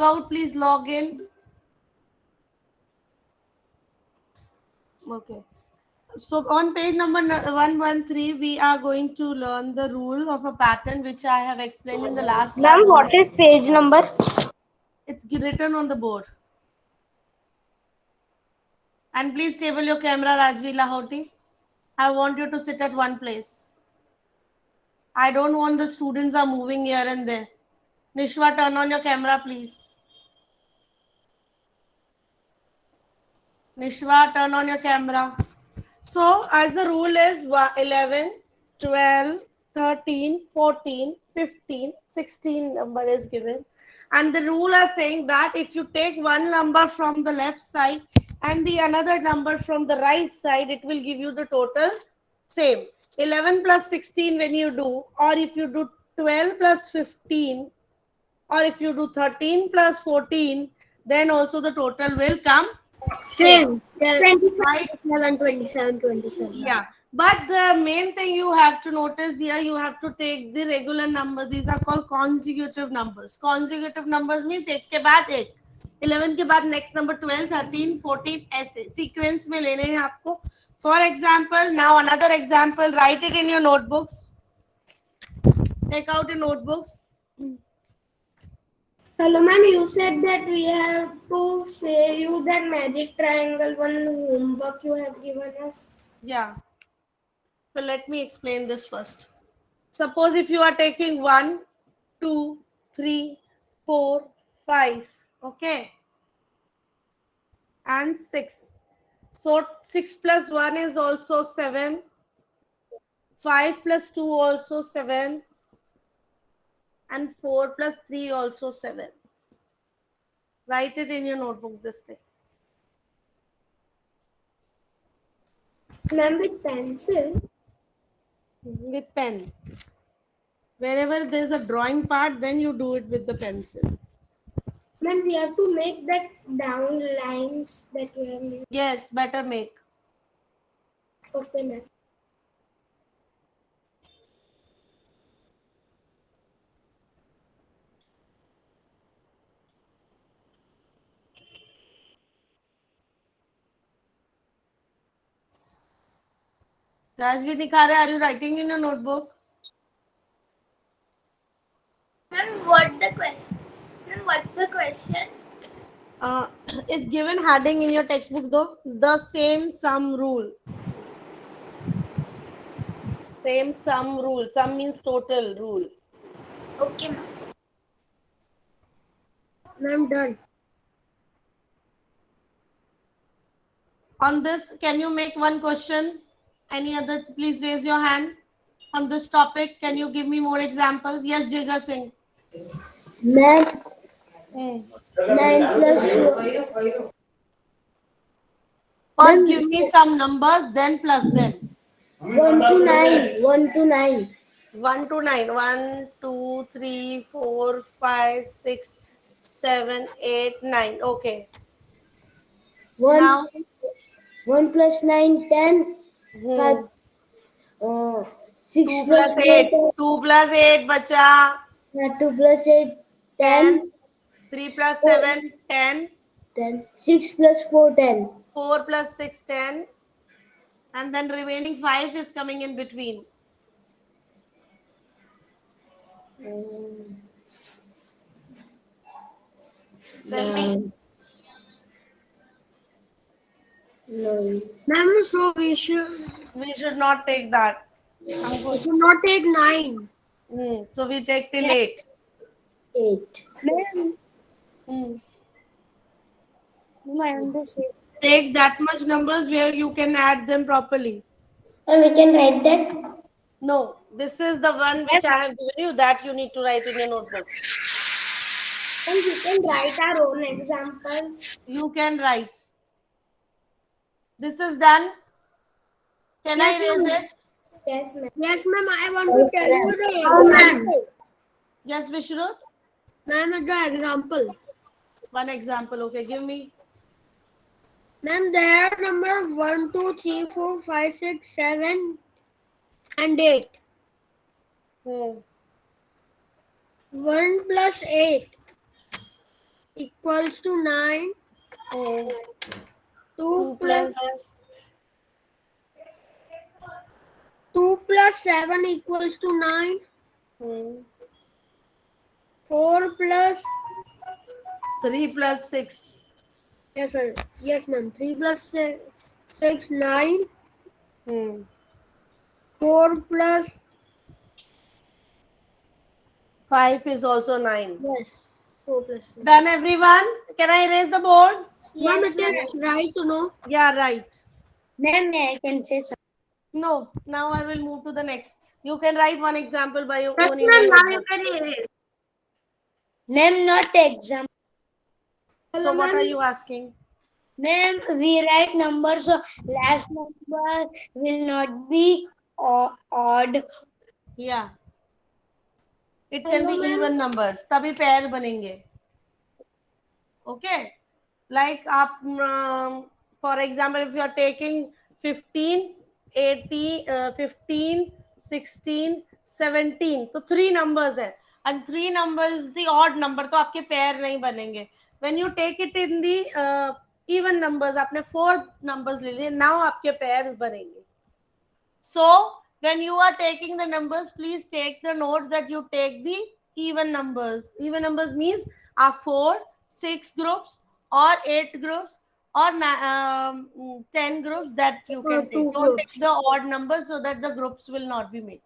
log out, please log in. Okay. So on page number 113, we are going to learn the rule of a pattern which I have explained in the last class. Ma'am, what is page number? It's written on the board. And please stable your camera, Rajvi Lahoti. I want you to sit at one place. I don't want the students are moving here and there. Nishwa, turn on your camera, please. Nishwa, turn on your camera. So, as the rule is 11, 12, 13, 14, 15, 16 number is given. And the rule are saying that if you take one number from the left side and the another number from the right side, it will give you the total same. 11 plus 16 when you do, or if you do 12 plus 15, or if you do 13 plus 14, then also the total will come same. 25, Right? 27, 27. Yeah, but the main thing you have to notice here, you have to take the regular numbers. These are called consecutive numbers. Consecutive numbers means एक के बाद एक, 11 के बाद next number 12, 13, 14 ऐसे sequence में लेने हैं आपको. For example, now another example, write it in your notebooks. Take out your notebooks. Hello, ma'am. You said that we have to say you that magic triangle one homework you have given us. Yeah. So let me explain this first. Suppose if you are taking 1, 2, 3, 4, 5, okay, and 6. So 6 plus 1 is also 7. 5 plus 2 also 7. And 4 plus 3 also 7. Write it in your notebook, this thing. Ma'am, with pencil. With pen. Wherever there's a drawing part, then you do it with the pencil. Ma'am, we have to make that down lines that we have made. Yes, better make. Okay, ma'am. Rajvi Nikhare, are you writing in your notebook? Ma'am, what's the question? It's given heading in your textbook though. The same sum rule. Same sum rule. Sum means total rule. Okay, ma'am. Ma'am, done. On this, can you make one question? Any other? Please raise your hand. On this topic, can you give me more examples? Yes, Jigar Singh. Ma'am, 9 plus First, give me some numbers, then plus them. 1 to 9. 1 to 9. 1 to 9. 1, 2, 3, 4, 5, 6, 7, 8, 9. Okay. 1, Now, 1 plus 9, 10. 5, 6 2 plus plus 4, 8. 2 plus 8, bacha. 2 plus 8, 10. 3 plus 7, 10. 10. 6 plus 4, 10. 4 plus 6, 10. And then remaining 5 is coming in between. No. Ma'am, so we should not take that. should not take 9. So we take till 8. 8. Take that much numbers where you can add them properly. And we can write that. No, this is the one which I have given you that you need to write in your notebook. And we can write our own examples. You can write. This is done. Can I erase it? Yes, ma'am. Yes, ma'am. I want to tell you the example. Yes, Vishrut? Ma'am, the example. One example. Okay, give me. Ma'am, there are number 1, 2, 3, 4, 5, 6, 7, and 8. 1 plus 8. equals to 9. 2 2 plus plus 2 plus 7 equals to 9. hmm, 4 plus 3 plus 6. yes sir. Yes ma'am. 3 plus 6 9. Hmm. 4 plus 5 is also 9. yes. 4 plus 6. Done, everyone? Can I erase the board? Ma'am, it is right to know. Yeah, right. Ma'am, I can say something. No, now I will move to the next. You can write one example by your Yes, own in your ma'am, now you notebook. can erase. Ma'am, not exam. So, Hello, what are ma'am. you asking? Ma'am, we write numbers, so last number will not be odd. Yeah, it can be Hello, ma'am. even numbers. तभी pair बनेंगे. Okay? Like आप, for example, if you are taking 15, 80, 15, 16, 17, तो 3 numbers है. And 3 numbers the odd number, तो आपके pair नहीं बनेंगे. When you take it in the even numbers, आपने 4 numbers ले लिए, now आपके pairs बनेंगे. So when you are taking the numbers, please take the note that you take the even numbers. Even numbers means are 4, 6 groups or 8 groups or 10 groups that you can take. Two Don't groups. take the odd numbers so that the groups will not be made.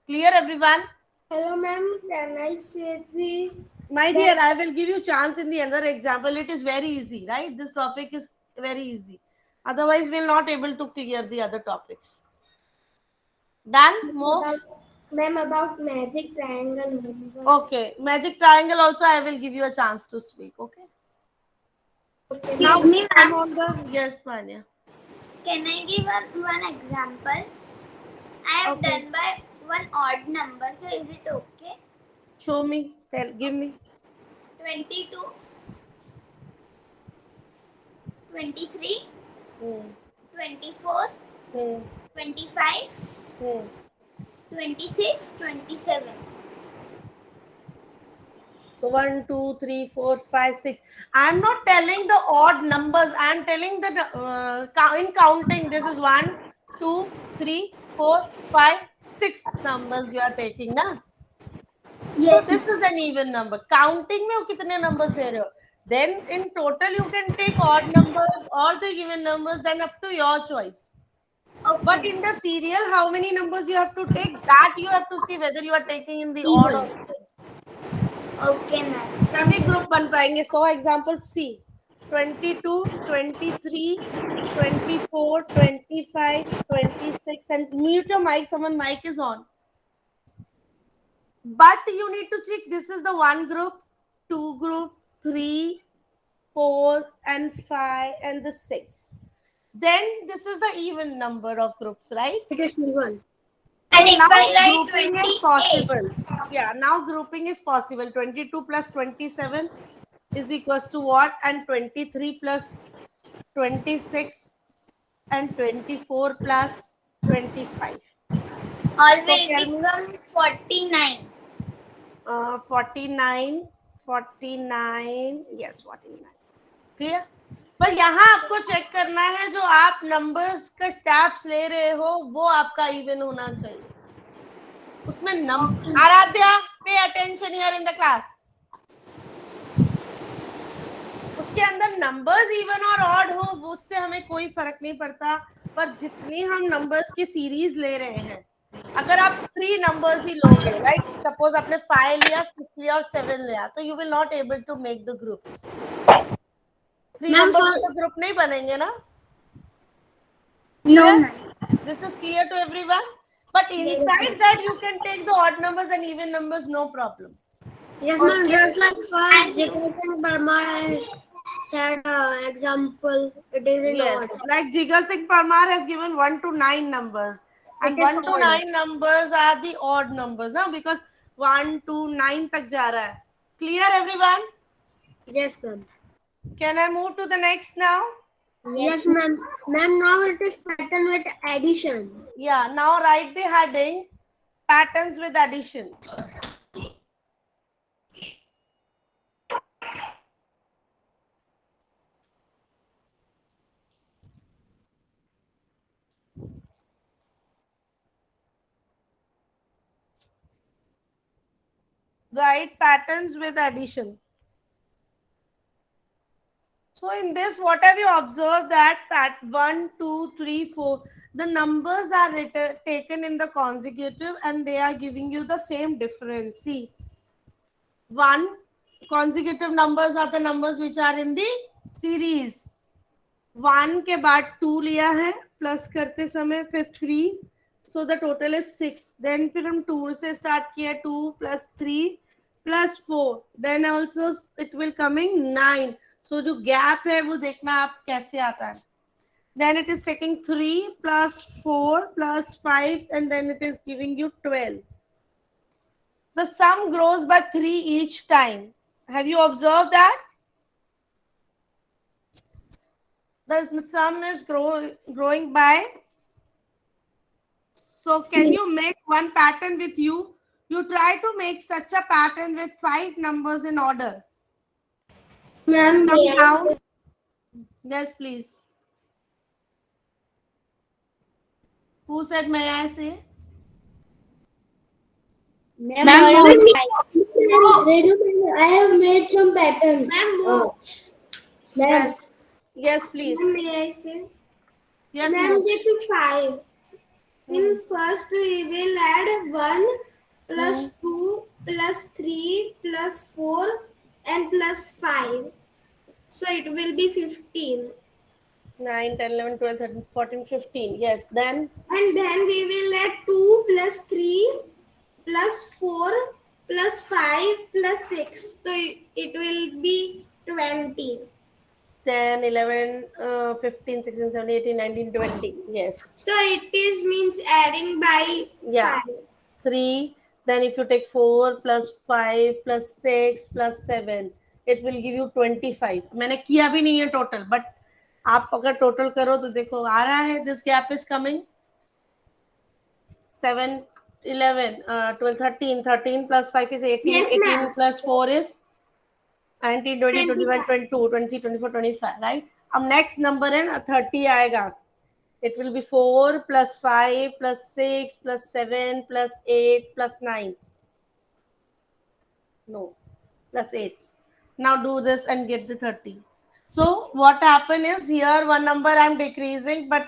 Clear, everyone? Hello, ma'am. Can I say the My dear, I will give you chance in the other example. It is very easy, right? This topic is very easy. Otherwise, we'll not able to clear the other topics. Done, Moksha? ma'am about magic triangle? Okay, magic triangle also I will give you a chance to speak. Okay. Now Excuse me, I'm ma'am. on the yes, Manya. Can I give one example? I have Okay, done by one odd number, so is it okay? show me. Tell, give me. 22, 23, Hmm. 24, Hmm. 25, Hmm. 26, 27. So 1, 2, 3, 4, 5, 6. I'm not telling the odd numbers. I'm telling the in counting. This is 1, 2, 3, 4, 5, 6 numbers you are taking, na? So this is an even number. Counting में वो कितने numbers ले रहे हो? Then in total you can take odd numbers or the even numbers. Then up to your choice. Okay. But in the serial, how many numbers you have to take? That you have to see whether you are taking in the odd or even. Okay, ma'am. तभी group बन पाएंगे. So example C, 22, 23, 24, 25, 26, and mute your mic. Someone mic is on. But you need to check. This is the one group, two group, 3, 4, and 5, and the 6. Then this is the even number of groups, right? It is even. So And if now I write grouping is 28, possible. Yeah, now grouping is possible. 22 plus 27 is equals to what? And 23 plus 26 and 24 plus 25. all So will tell me, become 49. 49, 49, yes, 49. Clear? पर यहाँ आपको check करना है जो आप numbers का steps ले रहे हो वो आपका इवन होना चाहिए. उसमें नंबर आराध्या पे attention here in the class. उसके अंदर नंबर्स इवन और ऑड हो वो उससे हमें कोई फर्क नहीं पड़ता. पर जितनी हम नंबर्स की सीरीज ले रहे हैं, अगर आप 3 नंबर्स ही लोगे, राइट, सपोज आपने 5 लिया, 6 लिया और 7 लिया, तो you will not able to make the groups. 3 numbers के ग्रुप नहीं बनेंगे ना. No, Clear? ma'am. This is clear to everyone. But inside that you can take the odd numbers and even numbers, no problem. Yes, ma'am. Okay. Just like first, Thank you. Jigar Singh Parmar has said example. It is in Yes, odd. like Jigar Singh Parmar has given 1 to 9 numbers, and It is 1 to odd. 9 numbers are the odd numbers, na? Because 1 to 9 tak ja raha hai. Clear, everyone? Yes, ma'am. Can I move to the next now? Yes, ma'am. Ma'am, now it is pattern with addition. Yeah, now write the heading patterns with addition. write patterns with addition. So in this, what have you observed that 1, 2, 3, 4, the numbers are taken in the consecutive and they are giving you the same difference. See, 1 consecutive numbers are the numbers which are in the series. 1 के बाद 2 लिया है plus करते समय फिर 3, so the total is 6. Then फिर हम 2 से start किया 2 plus 3 plus 4. Then also it will coming 9. So जो gap है वो देखना आप कैसे आता है. Then it is taking 3 plus 4 plus 5 and then it is giving you 12. The sum grows by 3 each time. Have you observed that? The sum is growing by. So can you make one pattern with you? You try to make such a pattern with 5 numbers in order. Ma'am, Come may I down. say? Yes, please. Who said may I say? Ma'am, I have made some patterns. Ma'am, Yes. Yes, please. may I say? Yes, Ma'am, Moj. get to 5. In first, we will add 1 plus 2 plus 3 plus 4 and plus 5. So it will be 15. 9, 10, 11, 12, 13, 14, 15. Yes, then And then we will add 2 plus 3 plus 4 plus 5 plus 6. So it will be 20. 10, 11, 15, 16, 17, 18, 19, 20. Yes. So it is means adding by Yeah. 5. 3. Then if you take 4 plus 5 plus 6 plus 7, it will give you 25. मैंने किया भी नहीं है total, but आप अगर total करो तो देखो आ रहा है. This gap is coming. 7, 11, 12, 13. 13 plus 5 is 18. Yes, 18 ma'am. plus 4 is 19, 20, 21, 22, 23, 24, 25, right? अब next number है ना 30 आएगा. It will be 4 plus 5 plus 6 plus 7 plus 8 plus 9. No, plus 8. Now do this and get the 30. So what happened is here one number I am decreasing, but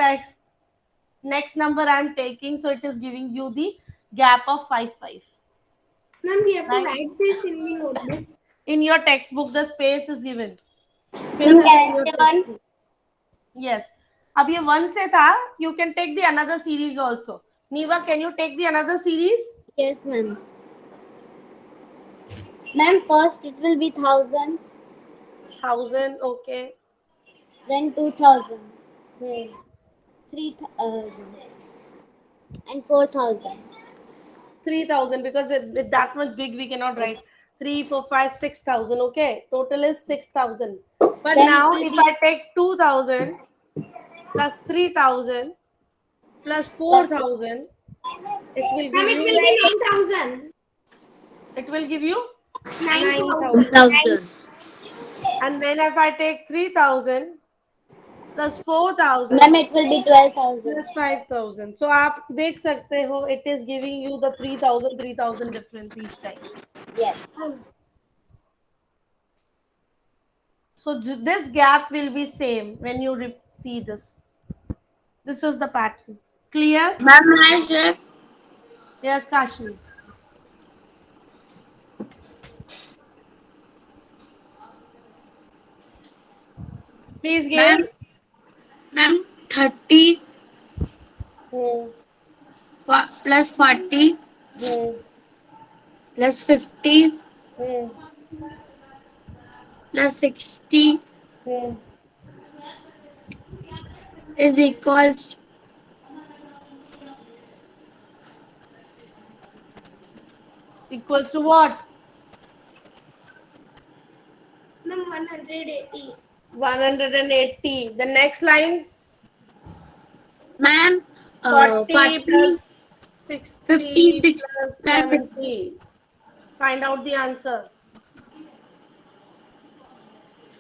next number I am taking. So it is giving you the gap of 5, 5. Ma'am, we have to Right. write this in the notebook. In your textbook, the space is given. Ma'am, can I say one? Yes. अब ये 1 से था. You can take the another series also. Niva, can you take the another series? Yes, ma'am. Ma'am, first it will be 1,000, 1000, okay. then 2,000, Hmm. 3,000, and 4,000. 3000 because it that much big we cannot write. 3, 4, 5, 6,000. Okay, total is 6,000. But Then now it will if be- I take 2,000 plus 3,000 plus 4,000, it will Ma'am, give it will you. be 9,000. It will give you 9,000. 1,000. And then if I take 3,000 plus 4,000 Ma'am, it will be 12,000. plus 5,000. So आप देख सकते हो it is giving you the 3,000 difference each time. Yes. So this gap will be same when you see this. This is the pattern. Clear? Ma'am, I say Yes, Kashmi. Please give. Ma'am, 30 Hmm. plus 40 Hmm. plus 50 Hmm. plus 60 Hmm. is equals Equals to what? Ma'am, 180. 180. The next line, ma'am 40 plus 60 56 plus plus 70. Find out the answer.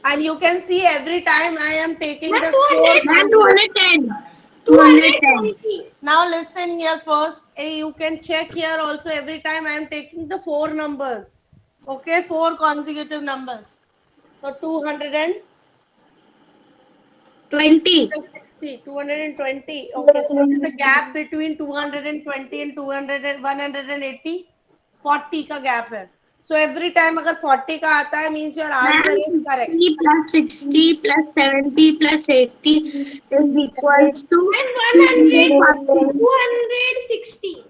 And you can see every time I am taking Ma'am, the 200. four. Ma'am, 210. 210. Now listen here first. You can check here also every time I am taking the 4 numbers. Okay, 4 consecutive numbers. So 260 20. plus 60, 220. Okay, so what is the gap between 220 and 200 and 180? 40 का gap है. So every time अगर 40 का आता है means your answer Ma'am, is correct. 50 plus 60 plus 70 plus 80 is equals to And 100, 240. 260.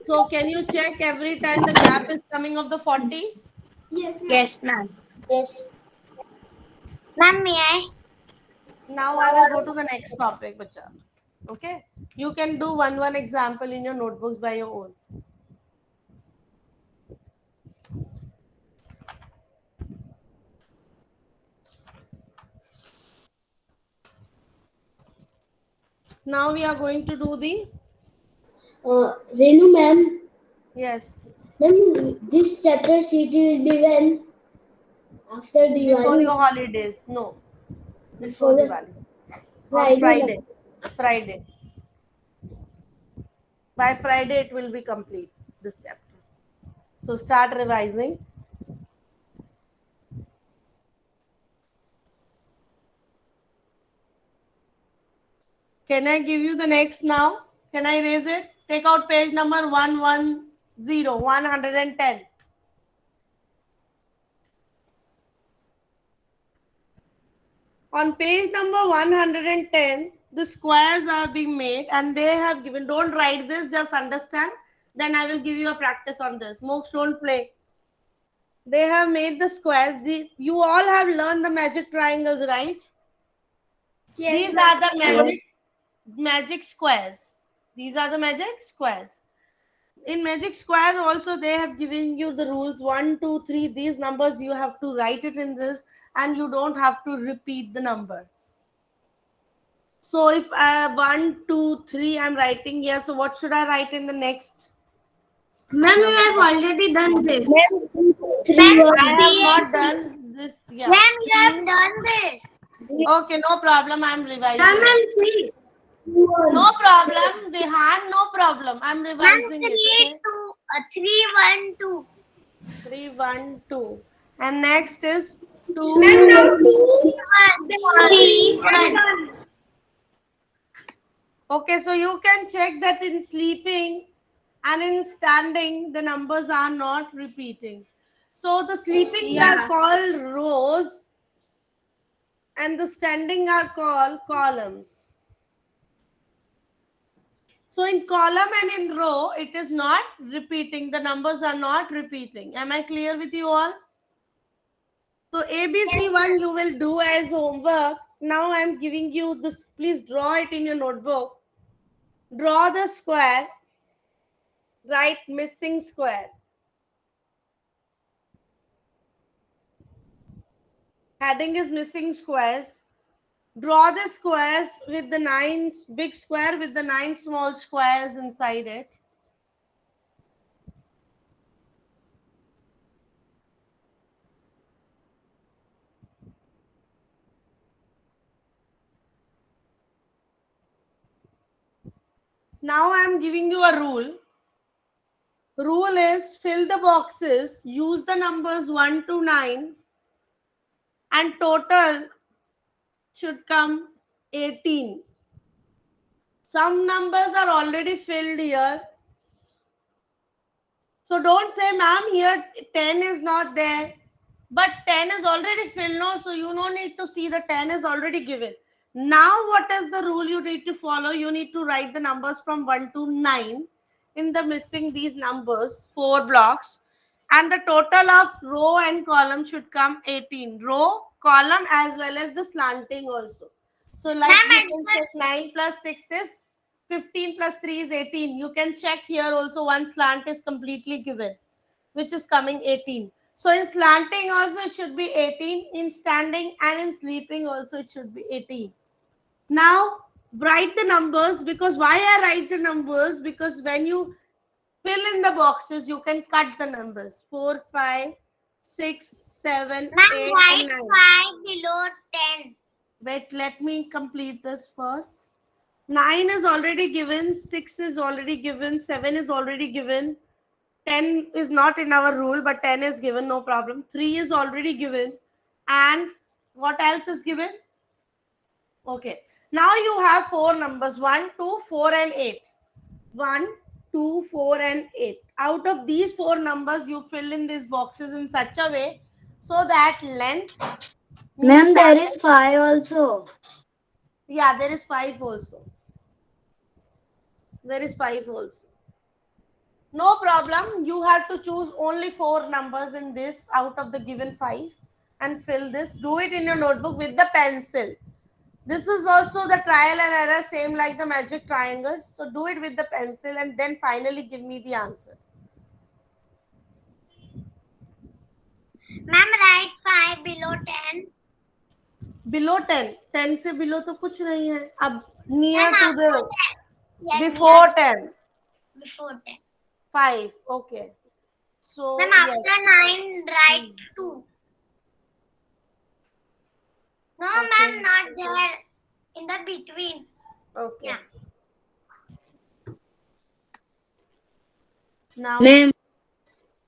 So can you check every time the gap is coming of the 40? Yes, ma'am. Yes, ma'am. Yes. Ma'am, may I? Now I will go to the next topic, bacha. Okay, you can do one example in your notebooks by your own. Now we are going to do the Renu ma'am, yes ma'am, this chapter sheet will be when? After before Diwali? your holidays. No, before Before the Diwali. On Friday. Friday. By Friday it will be complete, this chapter. So start revising. Can I give you the next now? Can I erase it? Take out page number 110, 110. On page number 110, the squares are being made and they have given, don't write this, just understand. Then I will give you a practice on this. Mooks, don't play. They have made the squares. You all have learned the magic triangles, right? Yes, These ma'am. are the magic squares. These are the magic squares. In magic square also they have given you the rules 1, 2, 3. These numbers you have to write it in this and you don't have to repeat the number. So if 1, 2, 3 I'm writing here, so what should I write in the next? Ma'am, you have already done this. I have not done this. Yeah. Ma'am, you have done this. Okay, no problem. I'm revising. Ma'am, see. No problem, Dehan. No problem. I'm Ma'am, revising it. 3, Okay? 3, 1, 2. 3, 1, 2. And next is 2. Ma'am, now 2, 3, 1. Okay, so you can check that in sleeping and in standing, the numbers are not repeating. So the sleeping are called rows and the standing are called columns. So in column and in row, it is not repeating. The numbers are not repeating. Am I clear with you all? So ABC1 you will do as homework. Now I am giving you this. Please draw it in your notebook. Draw the square. Write missing square. Heading is missing squares. Draw the squares with the 9 big square with the 9 small squares inside it. Now I am giving you a rule. Rule is fill the boxes, use the numbers 1 to 9 and total should come 18. Some numbers are already filled here. So don't say, ma'am, here 10 is not there. But 10 is already filled, no? So you don't need to see the 10 is already given. Now what is the rule you need to follow? You need to write the numbers from 1 to 9 in the missing these numbers, 4 blocks. And the total of row and column should come 18. Row, column as well as the slanting also. So like Ma'am, you can check 9 plus 6 is 15 plus 3 is 18. You can check here also one slant is completely given, which is coming 18. So in slanting also it should be 18. In standing and in sleeping also it should be 18. Now write the numbers, because why I write the numbers? Because when you fill in the boxes, you can cut the numbers. 4, 5, 6, 7, Ma'am, 8 write and 9. 5 below 10. Wait, let me complete this first. 9 is already given, 6 is already given, 7 is already given, 10 is not in our rule, but 10 is given, no problem. 3 is already given. And what else is given? Okay. Now you have 4 numbers, 1, 2, 4 and 8. 1, 2, 4 and 8. Out of these 4 numbers, you fill in these boxes in such a way so that length... Ma'am, there is 5 also. Yeah, there is 5 also. There is 5 also. No problem. You have to choose only 4 numbers in this out of the given 5 and fill this. Do it in your notebook with the pencil. This is also the trial and error, same like the magic triangles. So do it with the pencil and then finally give me the answer. Ma'am, write 5 below 10. Below 10. 10 से below तो कुछ नहीं है. अब near Ma'am, to the... after 10. Yeah, Before near 10. before 10. 5. Okay. So Ma'am, yes. after 9, write 2. No, Okay. ma'am, not there. In the between. Okay. Yeah. Now, Ma'am,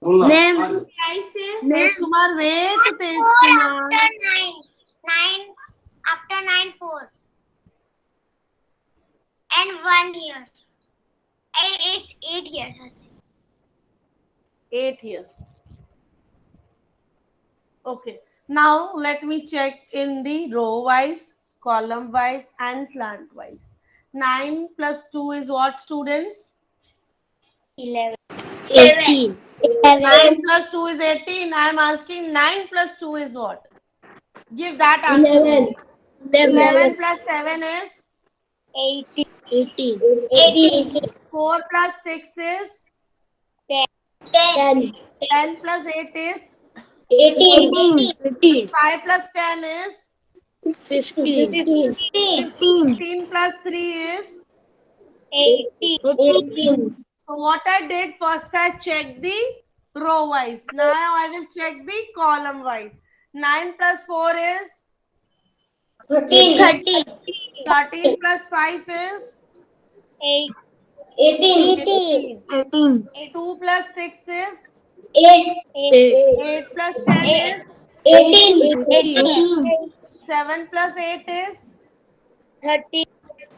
I say Tej Kumar, wait, Tej 4 Kumar. after 9. 9 after 9, 4. And 1 here. It's 8 here. I think. 8 here. Okay. Now let me check in the row wise, column wise and slant wise. 9 plus 2 is what, students? 11. 18. 9 plus 2 is 18. I am asking 9 plus 2 is what? Give that answer. 11 plus 7 is? 18. 18. 18. 4 plus 6 is? 10. 10 plus 8 is? 18. 15. 5 plus 10 is? 15. 15 plus 3 is? 18. So what I did first, I checked the row wise. Now I will check the column wise. 9 plus 4 is? 13. 13 plus 5 is? 18. 2 plus 6 is? 8. 8 plus 10 is? 18. 7 plus 8 is?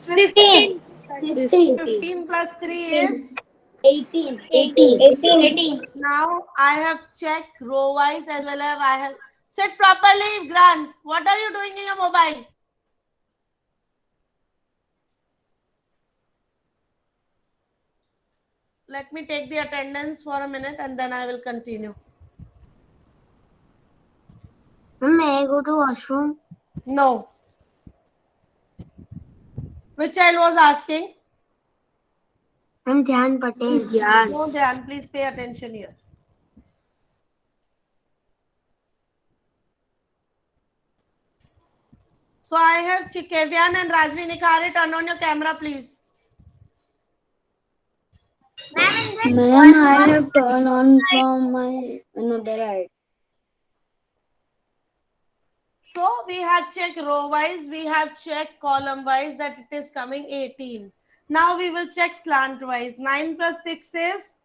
15. 15 plus 3 is? 18. Now I have checked row wise as well as I have... Sit properly, Grant. What are you doing in your mobile? Let me take the attendance for a minute and then I will continue. May I go to washroom? No. Which child was asking? I'm Dhyan Patel. Dhyan. No, Dhyan, please pay attention here. So I have Chikevian and Rajvi Nikare. Turn on your camera, please. Ma'am, I have turned on from my another eye. So we have checked row wise, we have checked column wise that it is coming 18. Now we will check slant wise. 9 plus 6 is?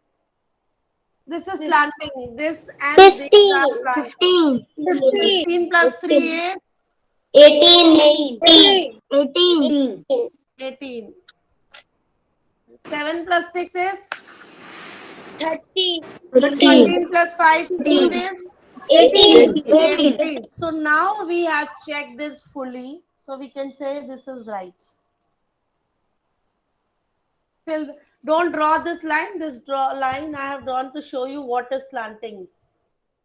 This is slanting. This and 15. these are slanting. 15. 15 plus 3 is? 18. 18. 7 plus 6 is? 13. 13 plus 5 15 is? 18. So now we have checked this fully. So we can say this is right. Till don't draw this line. This line I have drawn to show you what is slanting.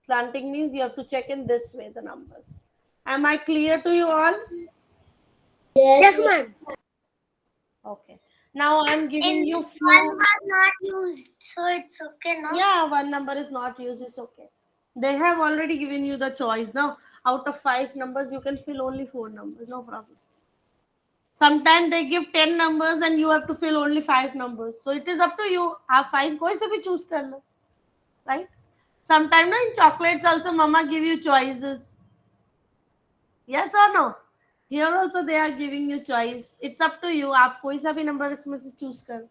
Slanting means you have to check in this way the numbers. Am I clear to you all? Yes, ma'am. Okay. Now I am giving And you one few. was not used, so it's okay, no? Yeah, one number is not used. It's okay. They have already given you the choice. Now, out of 5 numbers, you can fill only 4 numbers. No problem. Sometimes they give 10 numbers and you have to fill only 5 numbers. So it is up to you. आप 5 कोई से भी choose कर लो. Right? Sometimes in chocolates also mama give you choices. Yes or no? Here also they are giving you choice. It's up to you. आप कोई सा भी number इसमें से choose कर.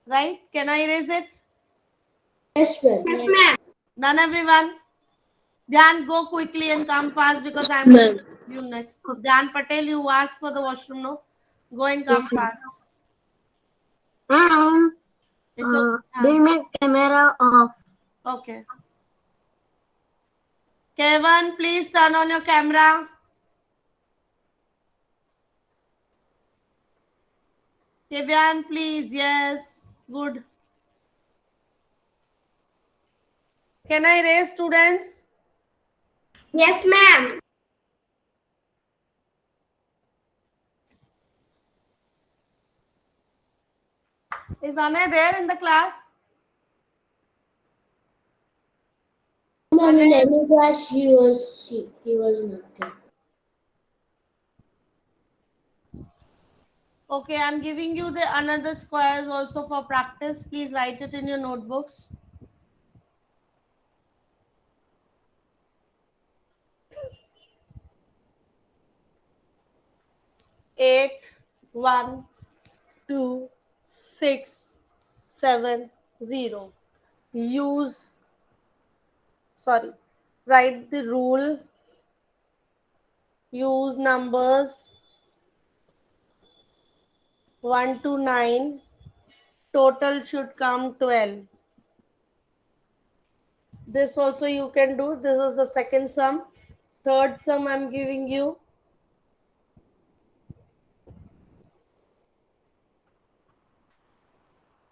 Right? Can I erase it? Yes, ma'am. Yes, ma'am. Done, everyone? Dhyan, go quickly and come fast because I'm Ma'am. you next. Dhyan Patel, you asked for the washroom, no? Go and come Yes, ma'am. fast. Ma'am, It's okay. bring my camera off. Okay. Kevin, please turn on your camera. Kevin, please. Yes. Good. Can I raise students? Yes, ma'am. Is Anay there in the class? Ma'am, in any class he was not there. Okay, I'm giving you the another squares also for practice. Please write it in your notebooks. Eight, 1, 2, 6, 7, 0. Use, sorry, write the rule. Use numbers 1 to 9. Total should come 12. This also you can do. This is the second sum. Third sum I'm giving you.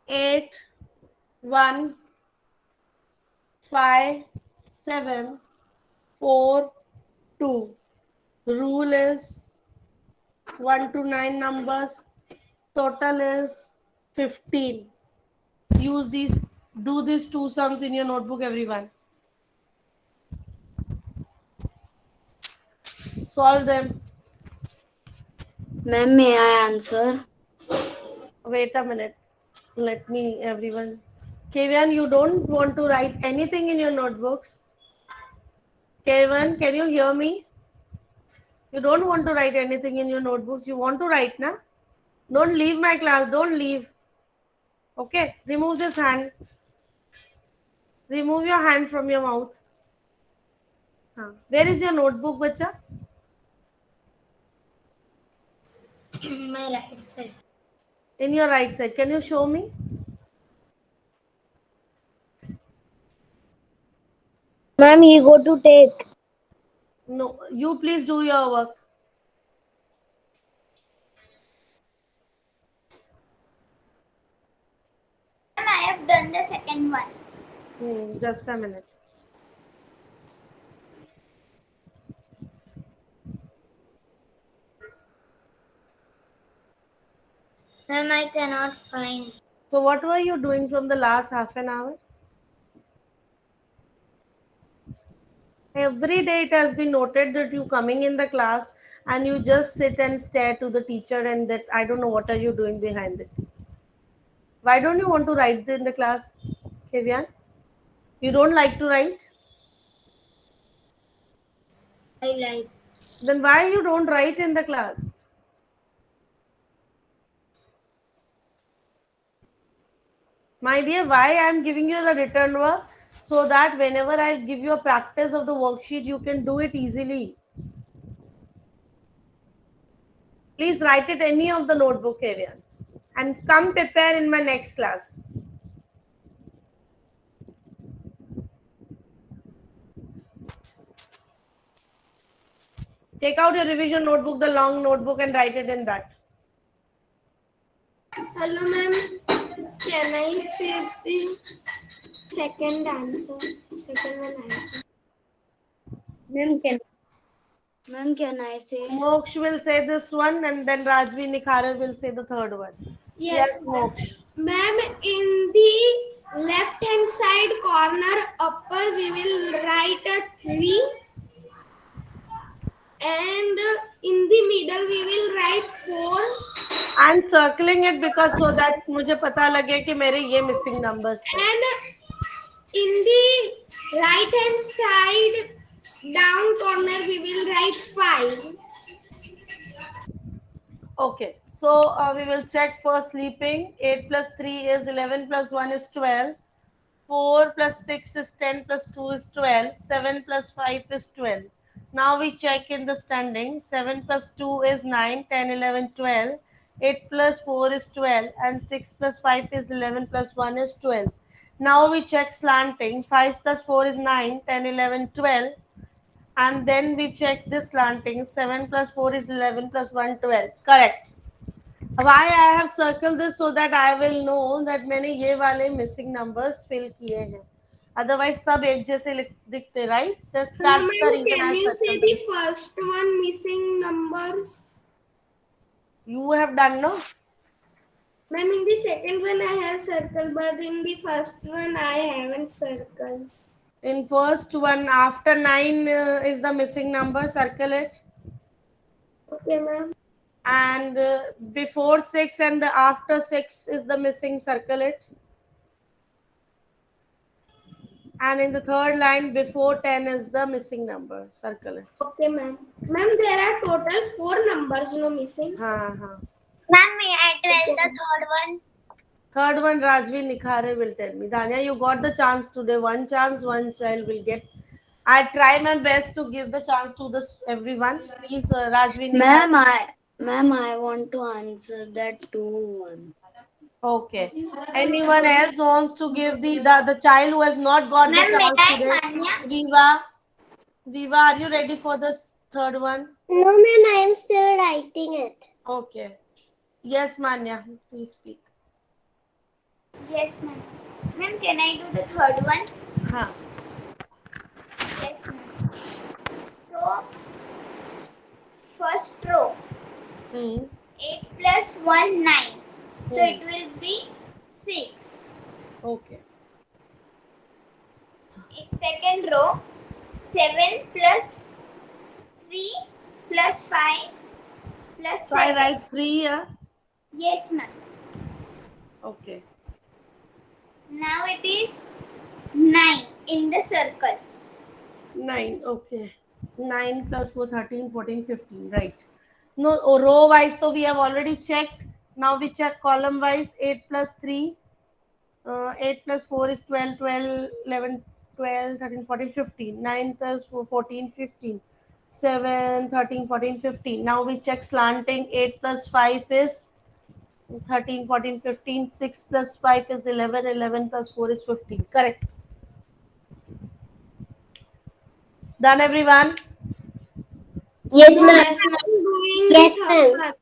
8, 1, 5, 7, 4, 2. Rule is 1 to 9 numbers. Total is 15. Use these, do these two sums in your notebook, everyone. Solve them. Ma'am, may I answer? Wait a minute. Let me, everyone. Kevan, you don't want to write anything in your notebooks? Kevan, can you hear me? You don't want to write anything in your notebooks. You want to write, na? Don't leave my class. Don't leave. Okay. Remove this hand. Remove your hand from your mouth. Where is your notebook, bacha? My right side. In your right side. Can you show me? Ma'am, he go to take. No. You please do your work. Ma'am, I have done the second one. Just a minute. Ma'am, I cannot find. So what were you doing from the last half an hour? Every day it has been noted that you coming in the class and you just sit and stare to the teacher and that I don't know what are you doing behind it. Why don't you want to write in the class, Kevian? You don't like to write? I like. Then why you don't write in the class? My dear, why I am giving you the written work? So that whenever I give you a practice of the worksheet, you can do it easily. Please write it any of the notebook area and come prepare in my next class. Take out your revision notebook, the long notebook, and write it in that. Hello, ma'am. Can I say the second answer? Second one answer. Ma'am, can I say? Moksh will say this one, and then Rajvi Nikharar will say the third one. Yes, Moksh. Ma'am, in the left hand side corner upper, we will write a 3. And in the middle, we will write 4. I'm circling it because so that मुझे पता लगे कि मेरे ये missing numbers थे. And in the right hand side down corner, we will write 5. Okay, so we will check for sleeping. 8 plus 3 is 11 plus 1 is 12. 4 plus 6 is 10 plus 2 is 12. 7 plus 5 is 12. Now we check in the standing. 7 plus 2 is 9, 10, 11, 12. 8 plus 4 is 12 and 6 plus 5 is 11 plus 1 is 12. Now we check slanting. 5 plus 4 is 9, 10, 11, 12. And then we check this slanting. 7 plus 4 is 11 plus 1, 12. Correct. Why I have circled this so that I will know that मैंने ये वाले missing numbers fill किए हैं. Otherwise सब एक जैसे दिखते, right? That's No, the ma'am, reason can I you say circled the them. first one missing numbers? You have done, no? Ma'am, in the second one I have circle, but in the first one I haven't circles. In first one, after 9 is the missing number, circle it. Okay, ma'am. And before 6 and the after 6 is the missing, circle it. And in the third line, before 10 is the missing number, circle it. Okay, ma'am. Ma'am, there are total 4 numbers no missing. हाँ हाँ. Ma'am, may I tell the third one? Third one, Rajvi Nikhare will tell me. Danya, you got the chance today. One chance, one child will get. I try my best to give the chance to this everyone. Please, Rajvi Nikhare. Ma'am, I want to answer that 2-1. Okay. Anyone else wants to give the child who has not got the Ma'am, may chance I, today? Manya? Viva. Viva, are you ready for this third one? No, ma'am, I am still writing it. Okay. Yes, Manya. Please speak. Yes, ma'am. Ma'am, can I do the third one? Huh. Yes, ma'am. So, first row, Hmm. 8 plus 1, 9. So, Hmm. it will be 6. Okay. In second row, 7 plus 3 plus 5 plus So I 7. write 3 here. Yes, ma'am. Okay. Now it is 9 in the circle. 9. Okay. 9 plus 4, 13, 14, 15. Right. No, row wise, so we have already checked. Now we check column wise. 8 plus 3. 8 plus 4 is 12, 12, 11, 12, 13, 14, 15. 9 plus 4, 14, 15. 7, 13, 14, 15. Now we check slanting. 8 plus 5 is 13, 14, 15. 6 plus 5 is 11. 11 plus 4 is 15. Correct. Done, everyone? Yes, No, ma'am. yes, ma'am. Doing Yes, the ma'am. third one.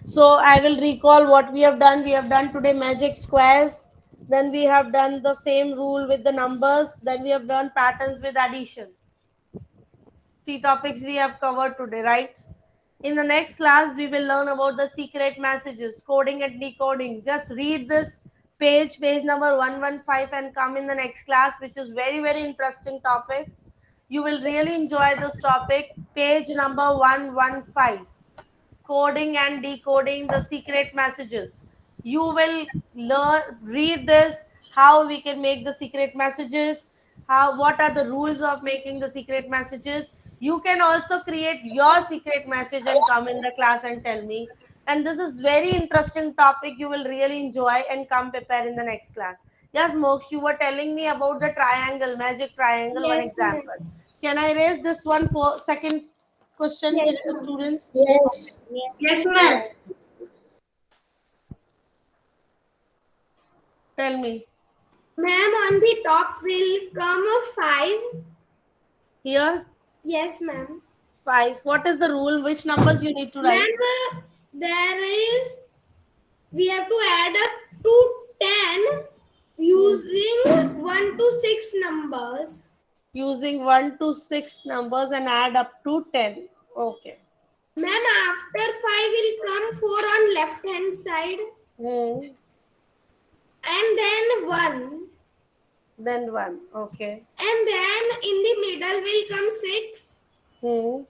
So I will recall what we have done. We have done today magic squares. Then we have done the same rule with the numbers. Then we have done patterns with addition. 3 topics we have covered today, right? In the next class, we will learn about the secret messages, coding and decoding. Just read this page number 115, and come in the next class, which is very, very interesting topic. You will really enjoy this topic. Page number 115. Coding and decoding the secret messages. You will read this, how we can make the secret messages, what are the rules of making the secret messages. You can also create your secret message and come in the class and tell me. And this is very interesting topic. You will really enjoy and come prepare in the next class. Yes, Moksha, you were telling me about the triangle, magic triangle, one Yes, ma'am. example. Can I raise this one for second question, Yes, ma'am. students? Yes. Yes, ma'am. Tell me. Ma'am, on the top will come a 5. Here, Yes, ma'am. 5. What is the rule? Which numbers you need to write? Ma'am, we have to add up to 10 using 1 to 6 numbers. Using 1 to 6 numbers and add up to 10. Okay. Ma'am, after 5 will come 4 on left hand side Hmm. and then 1. Then 1. Okay. And then in the middle will come 6 Hmm.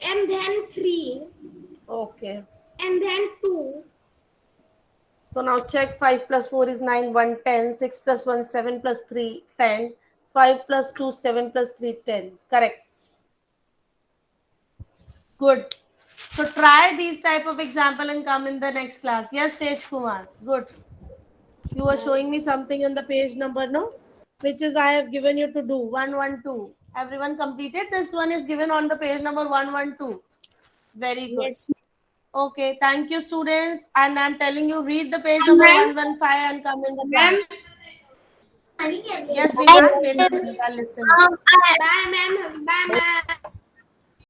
and then 3 Okay. and then 2. So now check 5 plus 4 is 9, 1, 10. 6 plus 1, 7 plus 3, 10. 5 plus 2, 7 plus 3, 10. Correct. Good. So try these type of example and come in the next class. Yes, Tej Kumar. Good. You were showing me something in the page number, no? Which is I have given you to do 112. Everyone completed. This one is given on the page number 112. Very good. Yes. Okay, thank you, students. And I'm telling you, read the page number 115 and come in the Ma'am. class. Yes, we can't. Wait a minute. I'll listen. Bye, ma'am. Bye, ma'am.